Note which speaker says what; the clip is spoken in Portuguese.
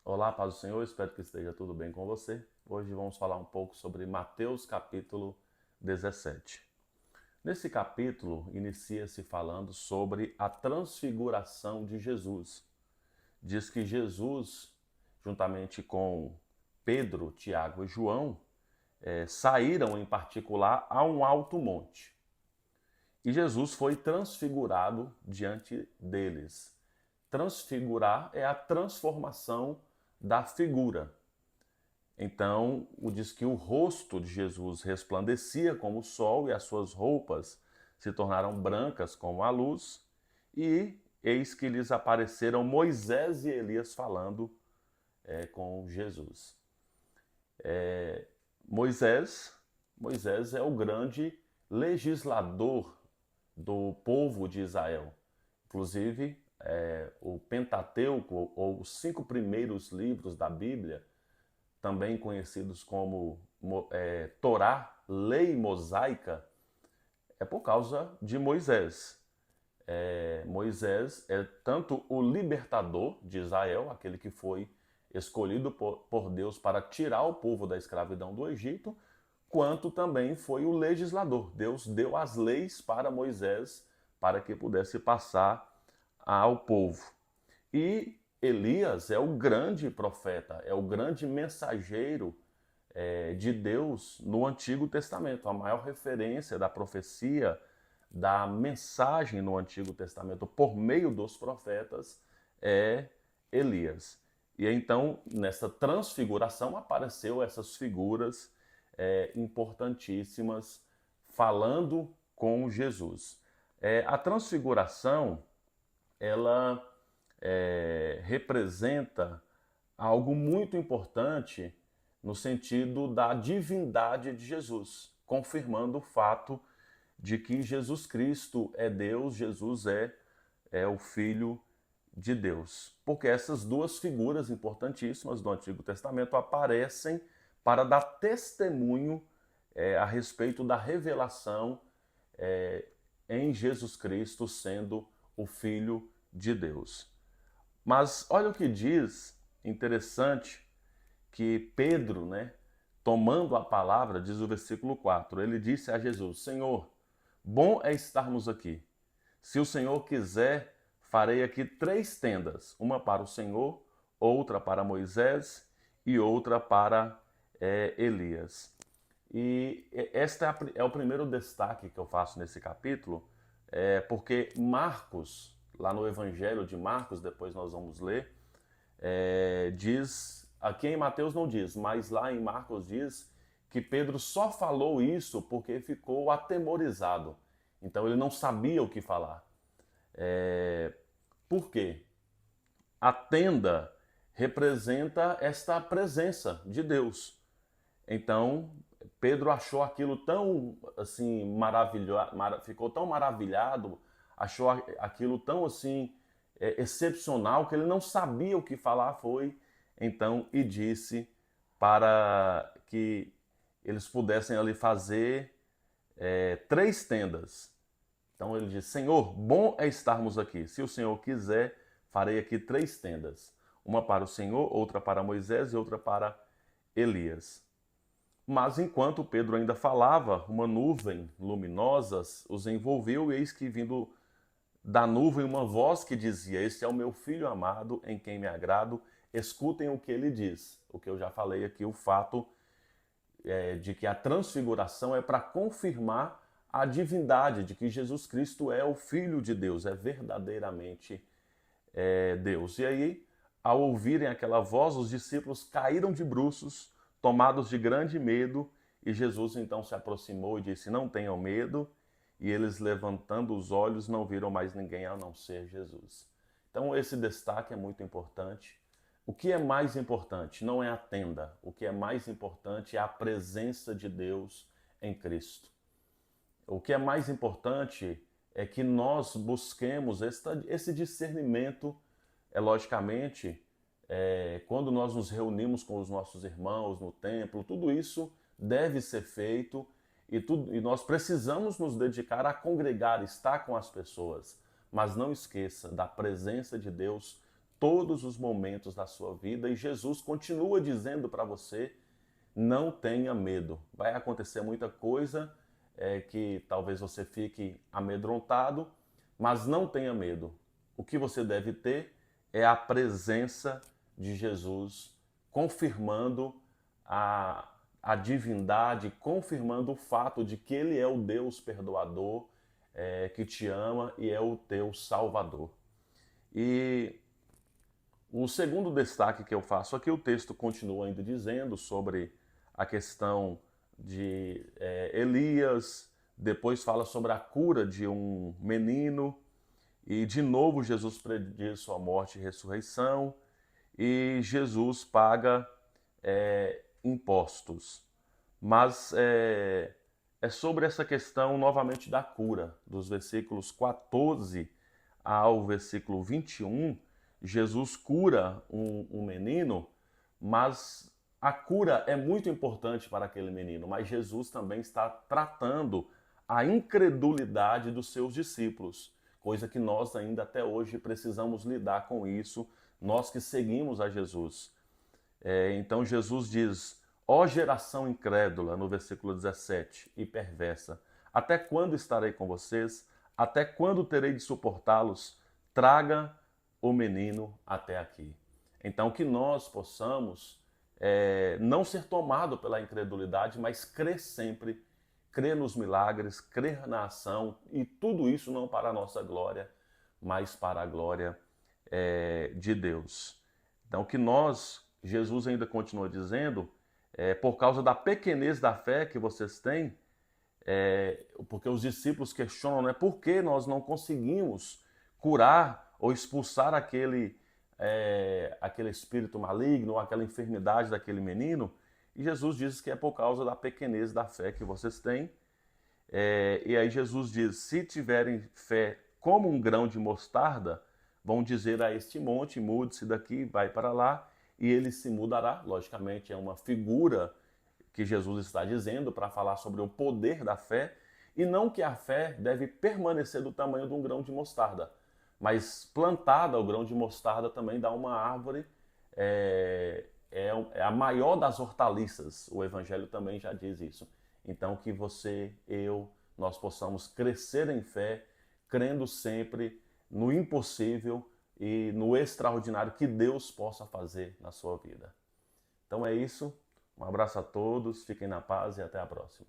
Speaker 1: Olá, paz do Senhor, espero que esteja tudo bem com você. Hoje vamos falar um pouco sobre Mateus capítulo 17. Nesse capítulo, inicia-se falando sobre a transfiguração de Jesus. Diz que Jesus, juntamente com Pedro, Tiago e João, saíram em particular a um alto monte. E Jesus foi transfigurado diante deles. Transfigurar é a transformação da figura. Então, diz que o rosto de Jesus resplandecia como o sol e as suas roupas se tornaram brancas como a luz, e eis que lhes apareceram Moisés e Elias falando com Jesus. Moisés, Moisés é o grande legislador do povo de Israel. Inclusive, o Pentateuco, ou os 5 primeiros livros da Bíblia, também conhecidos como Torá, lei mosaica, é por causa de Moisés. Moisés é tanto o libertador de Israel, aquele que foi escolhido por Deus para tirar o povo da escravidão do Egito, quanto também foi o legislador. Deus deu as leis para Moisés para que pudesse passar ao povo. E Elias é o grande profeta, é o grande mensageiro de Deus no Antigo Testamento. A maior referência da profecia, da mensagem no Antigo Testamento por meio dos profetas é Elias. E então, nessa transfiguração, apareceu essas figuras importantíssimas falando com Jesus. A transfiguração, ela representa algo muito importante no sentido da divindade de Jesus, confirmando o fato de que Jesus Cristo é Deus, Jesus é o Filho de Deus. Porque essas duas figuras importantíssimas do Antigo Testamento aparecem para dar testemunho a respeito da revelação em Jesus Cristo sendo o Filho de Deus. Mas olha o que diz, interessante, que Pedro, tomando a palavra, diz o versículo 4, ele disse a Jesus: Senhor, bom é estarmos aqui. Se o Senhor quiser, farei aqui 3 tendas, uma para o Senhor, outra para Moisés e outra para Elias. E este é o primeiro destaque que eu faço nesse capítulo, porque Marcos, lá no Evangelho de Marcos, depois nós vamos ler, diz, aqui em Mateus não diz, mas lá em Marcos diz que Pedro só falou isso porque ficou atemorizado. Então ele não sabia o que falar. Por quê? A tenda representa esta presença de Deus. Então, Pedro achou aquilo tão assim maravilhoso, ficou tão maravilhado, achou aquilo tão assim excepcional que ele não sabia o que falar. Foi então e disse para que eles pudessem ali fazer 3 tendas. Então ele disse: Senhor, bom é estarmos aqui. Se o Senhor quiser, farei aqui 3 tendas. Uma para o Senhor, outra para Moisés e outra para Elias. Mas enquanto Pedro ainda falava, uma nuvem luminosa os envolveu, e eis que vindo da nuvem uma voz que dizia: Este é o meu filho amado, em quem me agrado, escutem o que ele diz. O que eu já falei aqui, o fato de que a transfiguração é para confirmar a divindade, de que Jesus Cristo é o Filho de Deus, é verdadeiramente Deus. E aí, ao ouvirem aquela voz, os discípulos caíram de bruços, tomados de grande medo, e Jesus então se aproximou e disse: Não tenham medo. E eles, levantando os olhos, não viram mais ninguém a não ser Jesus. Então esse destaque é muito importante. O que é mais importante não é a tenda, o que é mais importante é a presença de Deus em Cristo. O que é mais importante é que nós busquemos esse discernimento, logicamente, quando nós nos reunimos com os nossos irmãos no templo, tudo isso deve ser feito e nós precisamos nos dedicar a congregar, estar com as pessoas. Mas não esqueça da presença de Deus todos os momentos da sua vida, e Jesus continua dizendo para você: não tenha medo. Vai acontecer muita coisa que talvez você fique amedrontado, mas não tenha medo. O que você deve ter é a presença de Jesus, confirmando a divindade, confirmando o fato de que Ele é o Deus perdoador, que te ama e é o teu Salvador. E o segundo destaque que eu faço aqui, o texto continua ainda dizendo sobre a questão de Elias, depois fala sobre a cura de um menino, e de novo Jesus prediz sua morte e ressurreição, e Jesus paga impostos. Mas é sobre essa questão novamente da cura, dos versículos 14 ao versículo 21, Jesus cura um menino, mas a cura é muito importante para aquele menino, mas Jesus também está tratando a incredulidade dos seus discípulos, coisa que nós ainda até hoje precisamos lidar com isso, nós que seguimos a Jesus. Então Jesus diz: ó geração incrédula, no versículo 17, e perversa, até quando estarei com vocês? Até quando terei de suportá-los? Traga o menino até aqui. Então que nós possamos não ser tomados pela incredulidade, mas crer sempre, crer nos milagres, crer na ação, e tudo isso não para a nossa glória, mas para a glória de Deus. Então que nós, Jesus ainda continua dizendo, por causa da pequenez da fé que vocês têm, porque os discípulos questionam, né, por que nós não conseguimos curar ou expulsar aquele espírito maligno, ou aquela enfermidade daquele menino, e Jesus diz que é por causa da pequenez da fé que vocês têm. E aí Jesus diz: se tiverem fé como um grão de mostarda, vão dizer a este monte: mude-se daqui, vai para lá, e ele se mudará. Logicamente é uma figura que Jesus está dizendo para falar sobre o poder da fé, e não que a fé deve permanecer do tamanho de um grão de mostarda, mas plantada o grão de mostarda também dá uma árvore, é a maior das hortaliças, o Evangelho também já diz isso. Então que você, eu, nós possamos crescer em fé, crendo sempre no impossível e no extraordinário que Deus possa fazer na sua vida. Então é isso. Um abraço a todos, fiquem na paz e até a próxima.